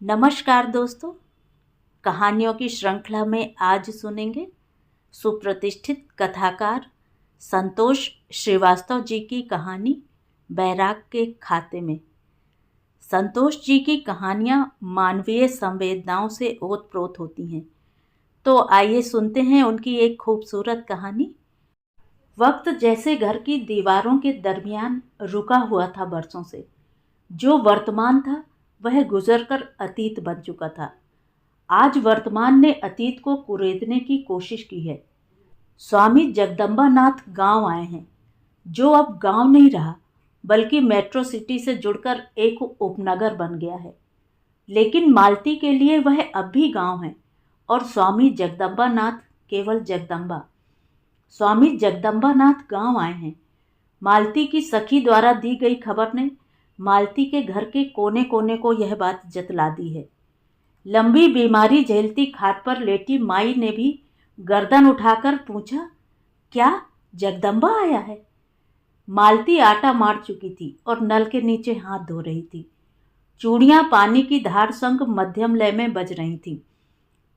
नमस्कार दोस्तों। कहानियों की श्रृंखला में आज सुनेंगे सुप्रतिष्ठित कथाकार संतोष श्रीवास्तव जी की कहानी बैराग के खाते में। संतोष जी की कहानियाँ मानवीय संवेदनाओं से ओतप्रोत होती हैं। तो आइए सुनते हैं उनकी एक खूबसूरत कहानी। वक्त जैसे घर की दीवारों के दरमियान रुका हुआ था बरसों से। जो वर्तमान था वह गुजरकर अतीत बन चुका था। आज वर्तमान ने अतीत को कुरेदने की कोशिश की है। स्वामी जगदम्बानाथ गांव आए हैं, जो अब गांव नहीं रहा बल्कि मेट्रो सिटी से जुड़कर एक उपनगर बन गया है। लेकिन मालती के लिए वह अब भी गांव है और स्वामी जगदम्बानाथ केवल जगदम्बा। स्वामी जगदम्बानाथ गांव आए हैं। मालती की सखी द्वारा दी गई खबर ने मालती के घर के कोने कोने को यह बात जतला दी है। लंबी बीमारी झेलती खाट पर लेटी माई ने भी गर्दन उठाकर पूछा, क्या जगदम्बा आया है? मालती आटा मार चुकी थी और नल के नीचे हाथ धो रही थी। चूड़ियां पानी की धार संग मध्यम लय में बज रही थीं।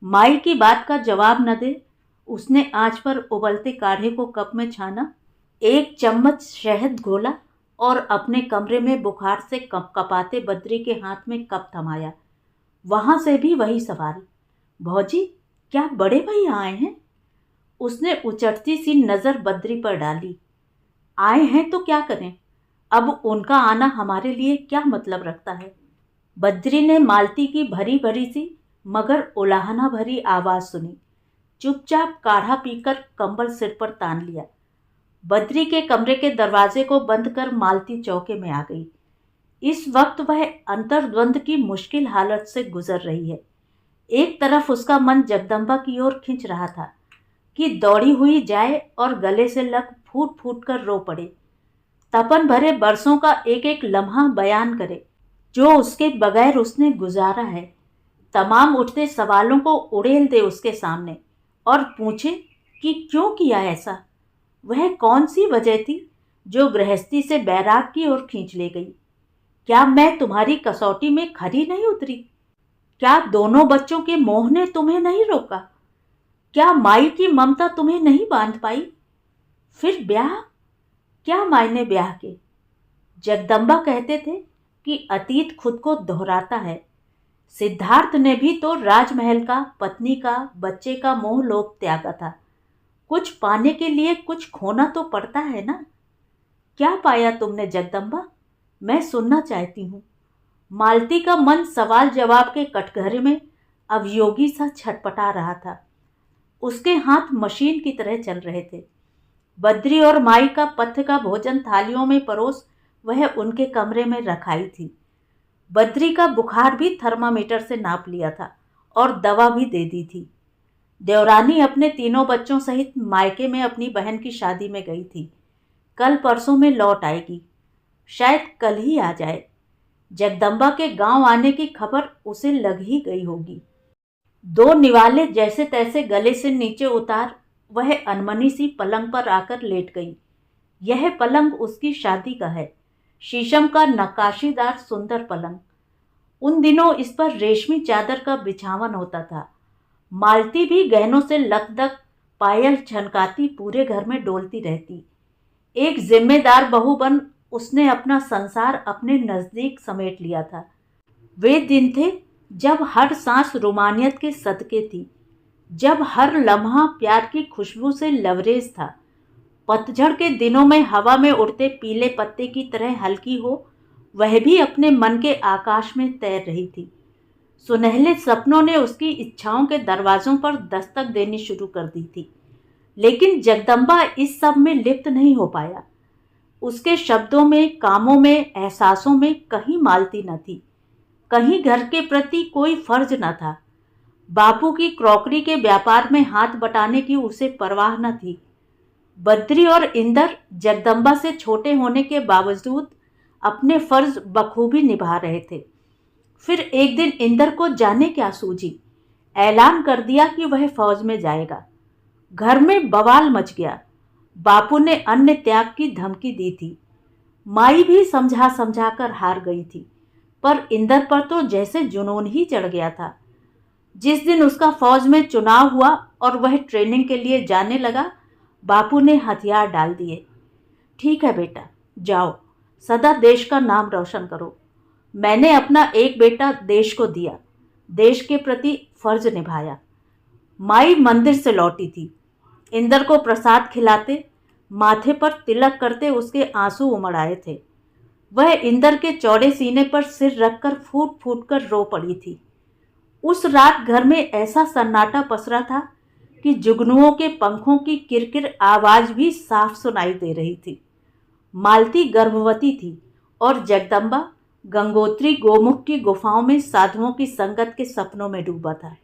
माई की बात का जवाब न दे उसने आंच पर उबलते काढ़े को कप में छाना, एक चम्मच शहद घोला और अपने कमरे में बुखार से कपाते बद्री के हाथ में कप थमाया। वहां से भी वही सवाल, भौजी क्या बड़े भैया आए हैं? उसने उचटती सी नजर बद्री पर डाली। आए हैं तो क्या करें, अब उनका आना हमारे लिए क्या मतलब रखता है? बद्री ने मालती की भरी भरी सी मगर उलाहना भरी आवाज सुनी। चुपचाप काढ़ा पीकर कंबल सिर पर तान लिया। बद्री के कमरे के दरवाजे को बंद कर मालती चौके में आ गई। इस वक्त वह अंतर्द्वंद की मुश्किल हालत से गुजर रही है। एक तरफ उसका मन जगदम्बा की ओर खिंच रहा था कि दौड़ी हुई जाए और गले से लग फूट फूट कर रो पड़े। तपन भरे बरसों का एक एक लम्हा बयान करे जो उसके बगैर उसने गुजारा है। तमाम उठते सवालों को उड़ेल दे उसके सामने और पूछे कि क्यों किया ऐसा। वह कौन सी वजह थी जो गृहस्थी से बैराग की ओर खींच ले गई? क्या मैं तुम्हारी कसौटी में खरी नहीं उतरी? क्या दोनों बच्चों के मोह ने तुम्हें नहीं रोका? क्या माई की ममता तुम्हें नहीं बांध पाई? फिर ब्याह, क्या मायने ब्याह के? जगदम्बा कहते थे कि अतीत खुद को दोहराता है। सिद्धार्थ ने भी तो राजमहल का, पत्नी का, बच्चे का मोह लोभ त्यागा था। कुछ पाने के लिए कुछ खोना तो पड़ता है ना। क्या पाया तुमने जगदम्बा? मैं सुनना चाहती हूँ। मालती का मन सवाल जवाब के कटघरे में अवयोगी सा छटपटा रहा था। उसके हाथ मशीन की तरह चल रहे थे। बद्री और माई का पथ का भोजन थालियों में परोस वह उनके कमरे में रखाई थी। बद्री का बुखार भी थर्मामीटर से नाप लिया था और दवा भी दे दी थी। देवरानी अपने तीनों बच्चों सहित मायके में अपनी बहन की शादी में गई थी। कल परसों में लौट आएगी, शायद कल ही आ जाए। जगदम्बा के गांव आने की खबर उसे लग ही गई होगी। दो निवाले जैसे तैसे गले से नीचे उतार वह अनमनी सी पलंग पर आकर लेट गई। यह पलंग उसकी शादी का है, शीशम का नक्काशीदार सुंदर पलंग। उन दिनों इस पर रेशमी चादर का बिछावन होता था। मालती भी गहनों से लकदक पायल छनकाती पूरे घर में डोलती रहती। एक जिम्मेदार बहू बन उसने अपना संसार अपने नजदीक समेट लिया था। वे दिन थे जब हर सांस रोमानियत के सदके थी, जब हर लम्हा प्यार की खुशबू से लवरेज था। पतझड़ के दिनों में हवा में उड़ते पीले पत्ते की तरह हल्की हो वह भी अपने मन के आकाश में तैर रही थी। सुनहले सपनों ने उसकी इच्छाओं के दरवाजों पर दस्तक देनी शुरू कर दी थी। लेकिन जगदम्बा इस सब में लिप्त नहीं हो पाया। उसके शब्दों में, कामों में, एहसासों में कहीं मालती न थी। कहीं घर के प्रति कोई फर्ज न था। बापू की क्रॉकरी के व्यापार में हाथ बटाने की उसे परवाह न थी। बद्री और इंदर जगदम्बा से छोटे होने के बावजूद अपने फर्ज बखूबी निभा रहे थे। फिर एक दिन इंदर को जाने क्या सूझी, ऐलान कर दिया कि वह फौज में जाएगा। घर में बवाल मच गया। बापू ने अन्न त्याग की धमकी दी थी। माई भी समझा समझा कर हार गई थी। पर इंदर पर तो जैसे जुनून ही चढ़ गया था। जिस दिन उसका फौज में चुनाव हुआ और वह ट्रेनिंग के लिए जाने लगा, बापू ने हथियार डाल दिए। ठीक है बेटा, जाओ, सदा देश का नाम रोशन करो। मैंने अपना एक बेटा देश को दिया, देश के प्रति फर्ज निभाया। माई मंदिर से लौटी थी। इंदर को प्रसाद खिलाते, माथे पर तिलक करते उसके आंसू उमड़ आए थे। वह इंदर के चौड़े सीने पर सिर रखकर फूट फूट कर रो पड़ी थी। उस रात घर में ऐसा सन्नाटा पसरा था कि जुगनुओं के पंखों की किरकिर आवाज भी साफ सुनाई दे रही थी। मालती गर्भवती थी और जगदम्बा गंगोत्री गोमुख की गुफाओं में साधुओं की संगत के सपनों में डूबा था।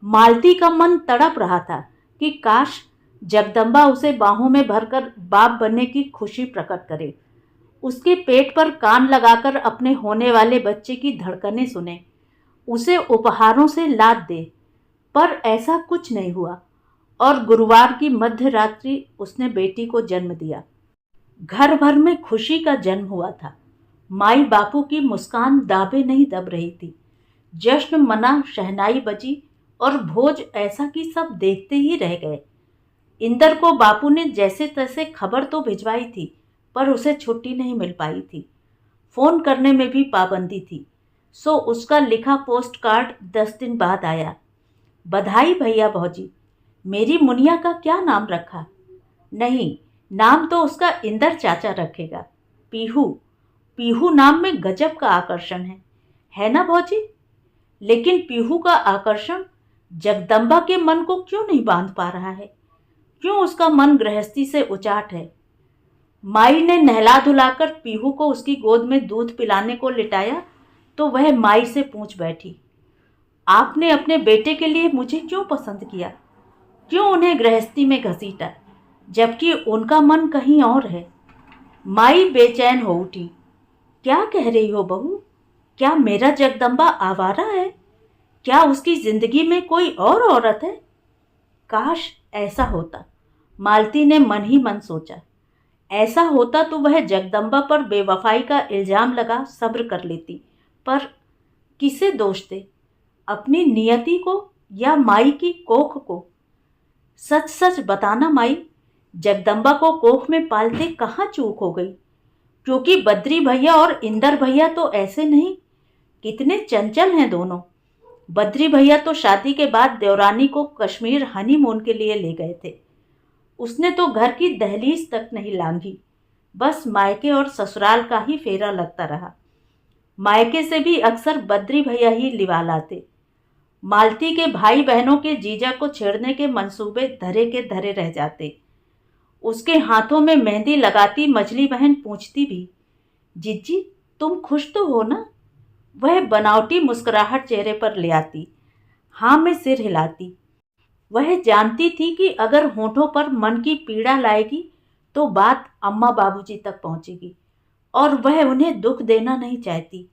मालती का मन तड़प रहा था कि काश जगदम्बा उसे बाहों में भरकर बाप बनने की खुशी प्रकट करे, उसके पेट पर कान लगाकर अपने होने वाले बच्चे की धड़कनें सुने, उसे उपहारों से लाद दे। पर ऐसा कुछ नहीं हुआ और गुरुवार की मध्य रात्रि उसने बेटी को जन्म दिया। घर भर में खुशी का जन्म हुआ था। माई बापू की मुस्कान दाबे नहीं दब रही थी। जश्न मना, शहनाई बजी और भोज ऐसा कि सब देखते ही रह गए। इंदर को बापू ने जैसे तैसे खबर तो भिजवाई थी, पर उसे छुट्टी नहीं मिल पाई थी। फोन करने में भी पाबंदी थी, सो उसका लिखा पोस्ट कार्ड 10 दिन बाद आया। बधाई भैया भौजी, मेरी मुनिया का क्या नाम रखा? नहीं, नाम तो उसका इंदर चाचा रखेगा। पीहू। पीहू नाम में गजब का आकर्षण है ना भौजी? लेकिन पीहू का आकर्षण जगदम्बा के मन को क्यों नहीं बांध पा रहा है? क्यों उसका मन गृहस्थी से उचाट है? माई ने नहला धुलाकर पीहू को उसकी गोद में दूध पिलाने को लिटाया तो वह माई से पूछ बैठी, आपने अपने बेटे के लिए मुझे क्यों पसंद किया? क्यों उन्हें गृहस्थी में घसीटा, जबकि उनका मन कहीं और है? माई बेचैन हो उठी। क्या कह रही हो बहू? क्या मेरा जगदम्बा आवारा है? क्या उसकी जिंदगी में कोई और औरत है? काश ऐसा होता, मालती ने मन ही मन सोचा। ऐसा होता तो वह जगदम्बा पर बेवफाई का इल्जाम लगा सब्र कर लेती, पर किसे दोष दे? अपनी नियति को या माई की कोख को? सच सच बताना माई, जगदम्बा को कोख में पालते कहाँ चूक हो गई? क्योंकि बद्री भैया और इंदर भैया तो ऐसे नहीं, कितने चंचल हैं दोनों। बद्री भैया तो शादी के बाद देवरानी को कश्मीर हनीमून के लिए ले गए थे। उसने तो घर की दहलीज तक नहीं लांघी, बस मायके और ससुराल का ही फेरा लगता रहा। मायके से भी अक्सर बद्री भैया ही लिवा लाते। मालती के भाई बहनों के जीजा को छेड़ने के मंसूबे धरे के धरे रह जाते। उसके हाथों में मेहंदी लगाती मझली बहन पूछती भी, जीजी तुम खुश तो हो ना? वह बनावटी मुस्कुराहट चेहरे पर ले आती। हाँ में सिर हिलाती। वह जानती थी कि अगर होठों पर मन की पीड़ा लाएगी तो बात अम्मा बाबूजी तक पहुंचेगी, और वह उन्हें दुख देना नहीं चाहती।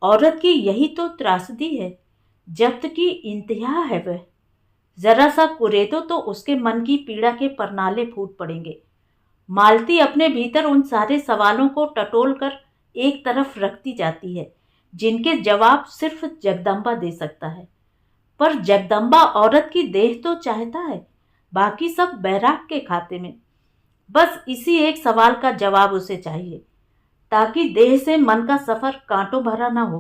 औरत की यही तो त्रासदी है, जब्त की इंतहा है वह। जरा सा कुरेदो तो उसके मन की पीड़ा के परनाले फूट पड़ेंगे। मालती अपने भीतर उन सारे सवालों को टटोल कर एक तरफ रखती जाती है, जिनके जवाब सिर्फ जगदम्बा दे सकता है। पर जगदम्बा औरत की देह तो चाहता है, बाकी सब बैराग के खाते में। बस इसी एक सवाल का जवाब उसे चाहिए, ताकि देह से मन का सफर कांटों भरा न हो।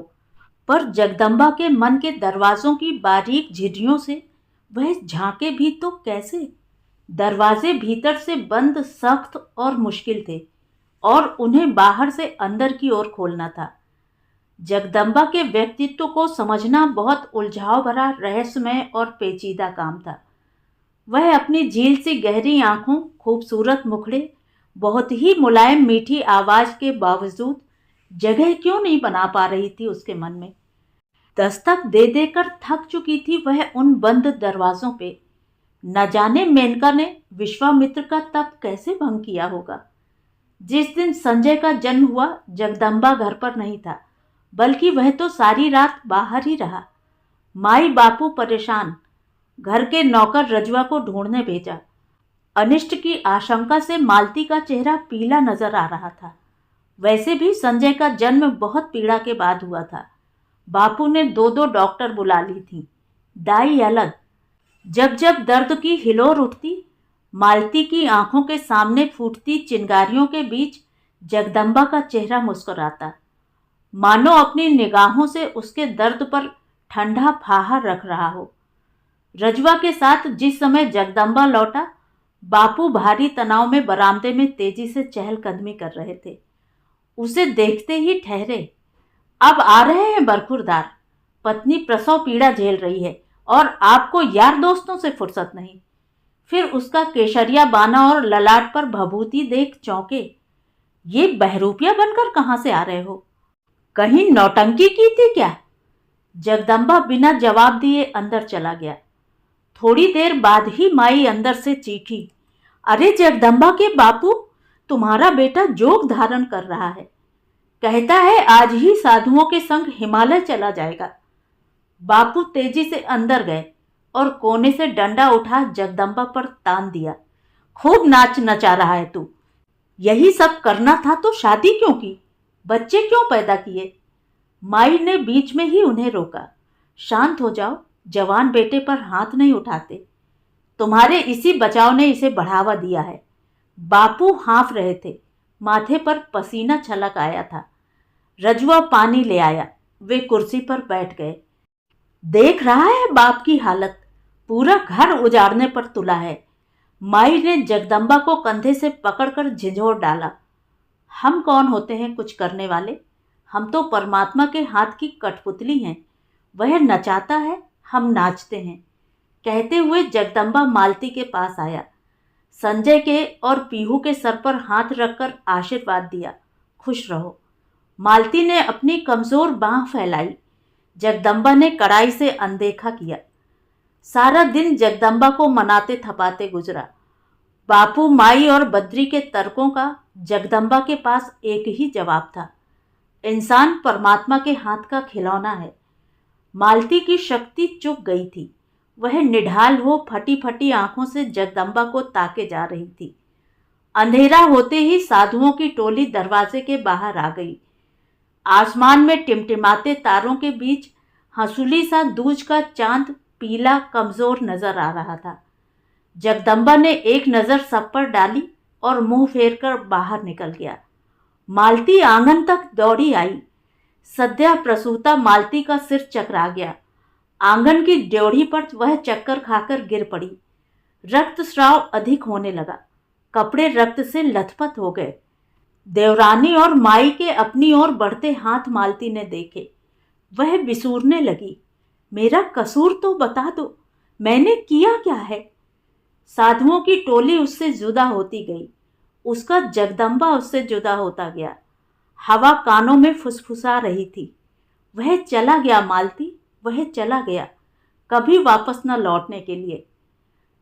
पर जगदम्बा के मन के दरवाजों की बारीक झिर्रियों से वह झांके भी तो कैसे? दरवाजे भीतर से बंद, सख्त और मुश्किल थे, और उन्हें बाहर से अंदर की ओर खोलना था। जगदम्बा के व्यक्तित्व को समझना बहुत उलझाव भरा, रहस्यमय और पेचीदा काम था। वह अपनी झील सी गहरी आंखों, खूबसूरत मुखड़े, बहुत ही मुलायम मीठी आवाज के बावजूद जगह क्यों नहीं बना पा रही थी उसके मन में। दस्तक दे देकर थक चुकी थी वह उन बंद दरवाजों पे। न जाने मेनका ने विश्वामित्र का तप कैसे भंग किया होगा। जिस दिन संजय का जन्म हुआ, जगदम्बा घर पर नहीं था, बल्कि वह तो सारी रात बाहर ही रहा। माई बापू परेशान, घर के नौकर रजुआ को ढूंढने भेजा। अनिष्ट की आशंका से मालती का चेहरा पीला नजर आ रहा था। वैसे भी संजय का जन्म बहुत पीड़ा के बाद हुआ था। बापू ने दो दो डॉक्टर बुला ली थी, दाई अलग। जब जब दर्द की हिलोर उठती, मालती की आंखों के सामने फूटती चिंगारियों के बीच जगदम्बा का चेहरा मुस्कुराता, मानो अपनी निगाहों से उसके दर्द पर ठंडा फाहा रख रहा हो। रजवा के साथ जिस समय जगदम्बा लौटा, बापू भारी तनाव में बरामदे में तेजी से चहलकदमी कर रहे थे। उसे देखते ही ठहरे। अब आ रहे हैं बरखुरदार। पत्नी प्रसव पीड़ा झेल रही है और आपको यार दोस्तों से फुर्सत नहीं। फिर उसका केशरिया बाना और ललाट पर भभूति देख चौंके। ये बहरूपिया बनकर कहां से आ रहे हो? कहीं नौटंकी की थी क्या? जगदम्बा बिना जवाब दिए अंदर चला गया। थोड़ी देर बाद ही माई अंदर से चीखी, अरे जगदम्बा के बापू, तुम्हारा बेटा जोग धारण कर रहा है। कहता है आज ही साधुओं के संग हिमालय चला जाएगा। बापू तेजी से अंदर गए और कोने से डंडा उठा जगदम्बा पर तान दिया। खूब नाच नचा रहा है तू। यही सब करना था तो शादी क्यों की? बच्चे क्यों पैदा किए? माई ने बीच में ही उन्हें रोका। शांत हो जाओ, जवान बेटे पर हाथ नहीं उठाते। तुम्हारे इसी बचाव ने इसे बढ़ावा दिया है। बापू हाँफ रहे थे, माथे पर पसीना छलक आया था। रजवा पानी ले आया। वे कुर्सी पर बैठ गए। देख रहा है बाप की हालत, पूरा घर उजाड़ने पर तुला है। माई ने जगदम्बा को कंधे से पकड़कर झिझोड़ डाला। हम कौन होते हैं कुछ करने वाले? हम तो परमात्मा के हाथ की कठपुतली हैं। वह नचाता है, हम नाचते हैं। कहते हुए जगदम्बा मालती के पास आया। संजय के और पीहू के सर पर हाथ रखकर आशीर्वाद दिया। खुश रहो। मालती ने अपनी कमजोर बांह फैलाई। जगदम्बा ने कड़ाई से अनदेखा किया। सारा दिन जगदम्बा को मनाते थपाते गुजरा। बापू, माई और बद्री के तर्कों का जगदम्बा के पास एक ही जवाब था, इंसान परमात्मा के हाथ का खिलौना है। मालती की शक्ति चुक गई थी। वह निढाल हो फटी फटी आंखों से जगदम्बा को ताके जा रही थी। अंधेरा होते ही साधुओं की टोली दरवाजे के बाहर आ गई। आसमान में टिमटिमाते तारों के बीच हंसुली सा दूज का चांद पीला कमजोर नजर आ रहा था। जगदम्बा ने एक नजर सब पर डाली और मुंह फेर कर बाहर निकल गया। मालती आंगन तक दौड़ी आई। सद्या प्रसूता मालती का सिर चकरा गया। आंगन की ड्योढ़ी पर वह चक्कर खाकर गिर पड़ी। रक्तस्राव अधिक होने लगा। कपड़े रक्त से लथपथ हो गए। देवरानी और माई के अपनी ओर बढ़ते हाथ मालती ने देखे। वह बिसूरने लगी, मेरा कसूर तो बता दो, मैंने किया क्या है? साधुओं की टोली उससे जुदा होती गई। उसका जगदम्बा उससे जुदा होता गया। हवा कानों में फुसफुसा रही थी। वह चला गया मालती, वह चला गया, कभी वापस न लौटने के लिए।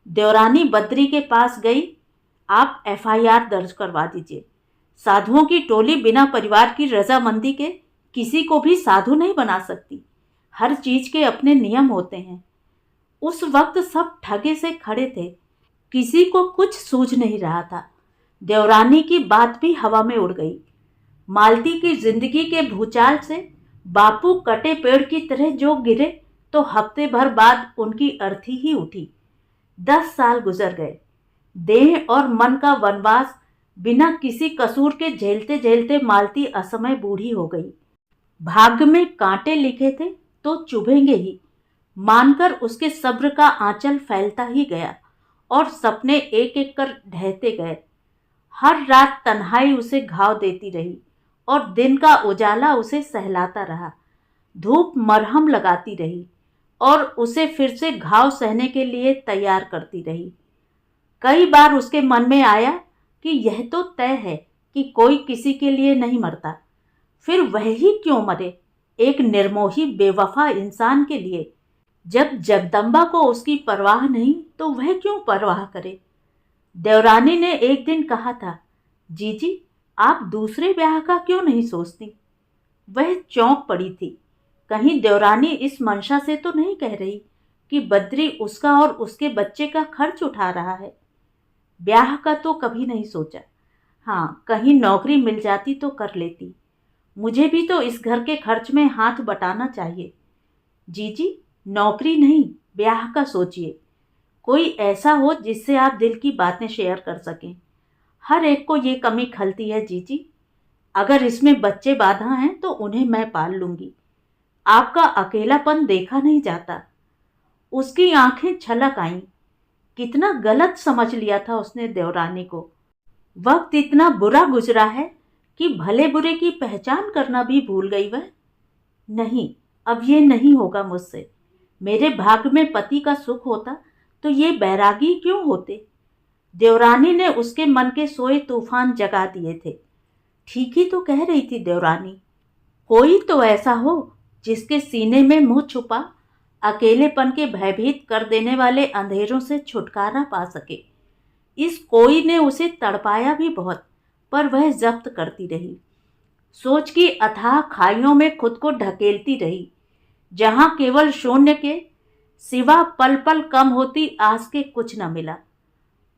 देवरानी बद्री के पास गई। आप FIR दर्ज करवा दीजिए। साधुओं की टोली बिना परिवार की रजामंदी के किसी को भी साधु नहीं बना सकती। हर चीज के अपने नियम होते हैं। उस वक्त सब ठगे से खड़े थे। किसी को कुछ सूझ नहीं रहा था। देवरानी की बात भी हवा में उड़ गई। मालती की जिंदगी के भूचाल से बापू कटे पेड़ की तरह जो गिरे तो हफ्ते भर बाद उनकी अर्थी ही उठी। 10 साल गुजर गए। देह और मन का वनवास बिना किसी कसूर के झेलते झेलते मालती असमय बूढ़ी हो गई। भाग्य में कांटे लिखे थे तो चुभेंगे ही, मानकर उसके सब्र का आंचल फैलता ही गया और सपने एक एक कर ढहते गए। हर रात तन्हाई उसे घाव देती रही और दिन का उजाला उसे सहलाता रहा। धूप मरहम लगाती रही और उसे फिर से घाव सहने के लिए तैयार करती रही। कई बार उसके मन में आया कि यह तो तय है कि कोई किसी के लिए नहीं मरता, फिर वह ही क्यों मरे एक निर्मोही बेवफा इंसान के लिए। जब जगदम्बा को उसकी परवाह नहीं तो वह क्यों परवाह करे। देवरानी ने एक दिन कहा था, जीजी आप दूसरे ब्याह का क्यों नहीं सोचती? वह चौंक पड़ी थी। कहीं देवरानी इस मंशा से तो नहीं कह रही कि बद्री उसका और उसके बच्चे का खर्च उठा रहा है। ब्याह का तो कभी नहीं सोचा। हाँ, कहीं नौकरी मिल जाती तो कर लेती। मुझे भी तो इस घर के खर्च में हाथ बटाना चाहिए। जीजी, नौकरी नहीं, ब्याह का सोचिए। कोई ऐसा हो जिससे आप दिल की बातें शेयर कर सकें। हर एक को ये कमी खलती है जीजी। अगर इसमें बच्चे बाधा हैं तो उन्हें मैं पाल लूंगी। आपका अकेलापन देखा नहीं जाता। उसकी आंखें छलक आईं। कितना गलत समझ लिया था उसने देवरानी को। वक्त इतना बुरा गुजरा है कि भले बुरे की पहचान करना भी भूल गई वह। नहीं, अब ये नहीं होगा मुझसे। मेरे भाग्य में पति का सुख होता तो ये बैरागी क्यों होते। देवरानी ने उसके मन के सोए तूफान जगा दिए थे। ठीक ही तो कह रही थी देवरानी। कोई तो ऐसा हो जिसके सीने में मुंह छुपा अकेलेपन के भयभीत कर देने वाले अंधेरों से छुटकारा पा सके। इस कोई ने उसे तड़पाया भी बहुत, पर वह जब्त करती रही। सोच की अथाह खाइयों में खुद को ढकेलती रही, जहां केवल शून्य के सिवा पल पल कम होती आस के कुछ न मिला।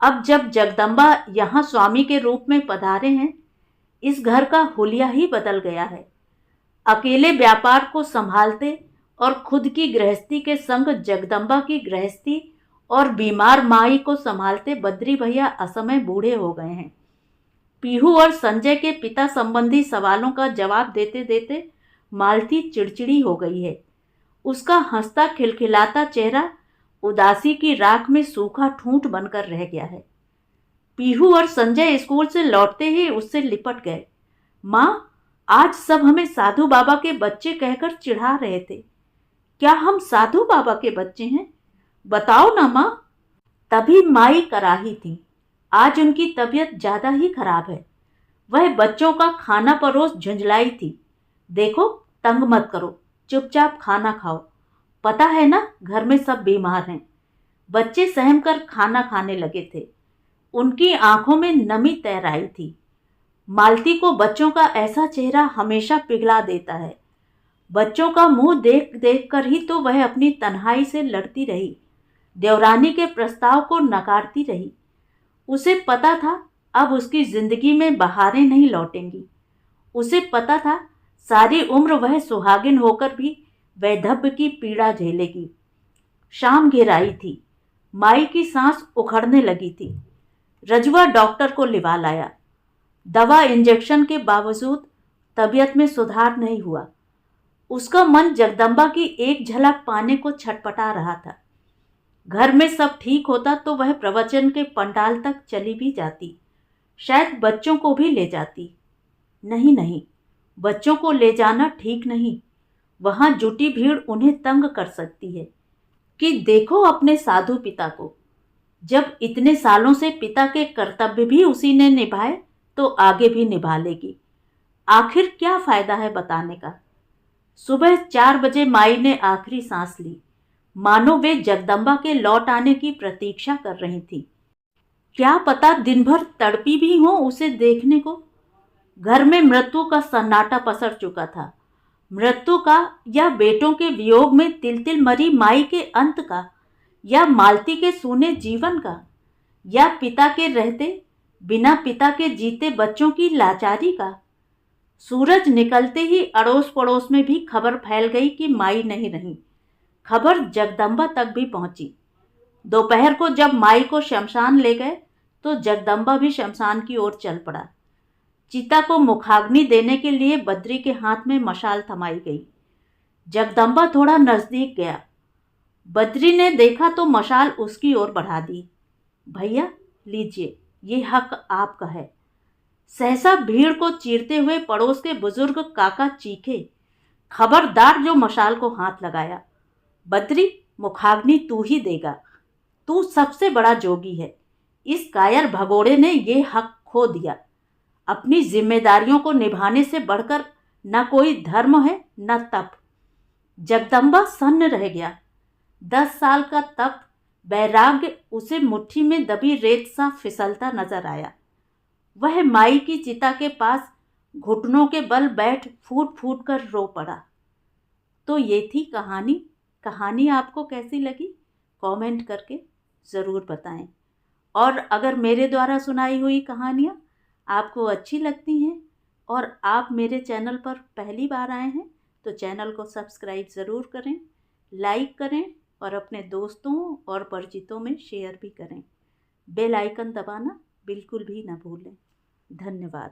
अब जब जगदम्बा यहाँ स्वामी के रूप में पधारे हैं, इस घर का हुलिया ही बदल गया है। अकेले व्यापार को संभालते और खुद की गृहस्थी के संग जगदम्बा की गृहस्थी और बीमार माई को संभालते बद्री भैया असमय बूढ़े हो गए हैं। पीहू और संजय के पिता संबंधी सवालों का जवाब देते देते मालती चिड़चिड़ी हो गई है। उसका हंसता खिलखिलाता चेहरा उदासी की राख में सूखा ठूंठ बनकर रह गया है। पीहू और संजय स्कूल से लौटते ही उससे लिपट गए। माँ, आज सब हमें साधु बाबा के बच्चे कहकर चिढ़ा रहे थे। क्या हम साधु बाबा के बच्चे हैं? बताओ ना माँ। तभी माई कराही थी। आज उनकी तबीयत ज्यादा ही खराब है। वह बच्चों का खाना परोस झुंझलाई थी। देखो, तंग मत करो, चुपचाप खाना खाओ। पता है ना, घर में सब बीमार हैं। बच्चे सहम कर खाना खाने लगे थे। उनकी आंखों में नमी तैर आई थी। मालती को बच्चों का ऐसा चेहरा हमेशा पिघला देता है। बच्चों का मुंह देख देख कर ही तो वह अपनी तन्हाई से लड़ती रही, देवरानी के प्रस्ताव को नकारती रही। उसे पता था अब उसकी जिंदगी में बहारें नहीं लौटेंगी। उसे पता था सारी उम्र वह सुहागिन होकर भी वैधव्य की पीड़ा झेलेगी। शाम घिर आई थी। माई की सांस उखड़ने लगी थी। रजुआ डॉक्टर को लिवा लाया। दवा इंजेक्शन के बावजूद तबीयत में सुधार नहीं हुआ। उसका मन जगदम्बा की एक झलक पाने को छटपटा रहा था। घर में सब ठीक होता तो वह प्रवचन के पंडाल तक चली भी जाती, शायद बच्चों को भी ले जाती। नहीं नहीं, बच्चों को ले जाना ठीक नहीं। वहां जुटी भीड़ उन्हें तंग कर सकती है। कि देखो अपने साधु पिता को, जब इतने सालों से पिता के कर्तव्य भी उसी ने निभाए तो आगे भी निभा लेगी। आखिर क्या फायदा है बताने का। सुबह 4 बजे माई ने आखिरी सांस ली, मानो वे जगदम्बा के लौट आने की प्रतीक्षा कर रही थी। क्या पता दिन भर तड़पी भी हो उसे देखने को। घर में मृत्यु का सन्नाटा पसर चुका था। मृत्यु का, या बेटों के वियोग में तिल तिल मरी माई के अंत का, या मालती के सूने जीवन का, या पिता के रहते बिना पिता के जीते बच्चों की लाचारी का। सूरज निकलते ही अड़ोस पड़ोस में भी खबर फैल गई कि माई नहीं रही। खबर जगदम्बा तक भी पहुंची। दोपहर को जब माई को शमशान ले गए तो जगदम्बा भी शमशान की ओर चल पड़ा। चिता को मुखाग्नि देने के लिए बद्री के हाथ में मशाल थमाई गई। जगदम्बा थोड़ा नजदीक गया। बद्री ने देखा तो मशाल उसकी ओर बढ़ा दी। भैया लीजिए, ये हक आपका है। सहसा भीड़ को चीरते हुए पड़ोस के बुजुर्ग काका चीखे, खबरदार जो मशाल को हाथ लगाया। बद्री, मुखाग्नि तू ही देगा। तू सबसे बड़ा जोगी है। इस कायर भगोड़े ने ये हक खो दिया। अपनी जिम्मेदारियों को निभाने से बढ़कर न कोई धर्म है न तप। जगदम्बा सन्न रह गया। 10 साल का तप, वैराग्य उसे मुट्ठी में दबी रेत सा फिसलता नजर आया। वह माई की चिता के पास घुटनों के बल बैठ फूट फूट कर रो पड़ा। तो ये थी कहानी। कहानी आपको कैसी लगी कमेंट करके ज़रूर बताएं। और अगर मेरे द्वारा सुनाई हुई कहानियाँ आपको अच्छी लगती हैं और आप मेरे चैनल पर पहली बार आए हैं तो चैनल को सब्सक्राइब ज़रूर करें, लाइक करें और अपने दोस्तों और परिचितों में शेयर भी करें। बेल आइकन दबाना बिल्कुल भी ना भूलें। धन्यवाद।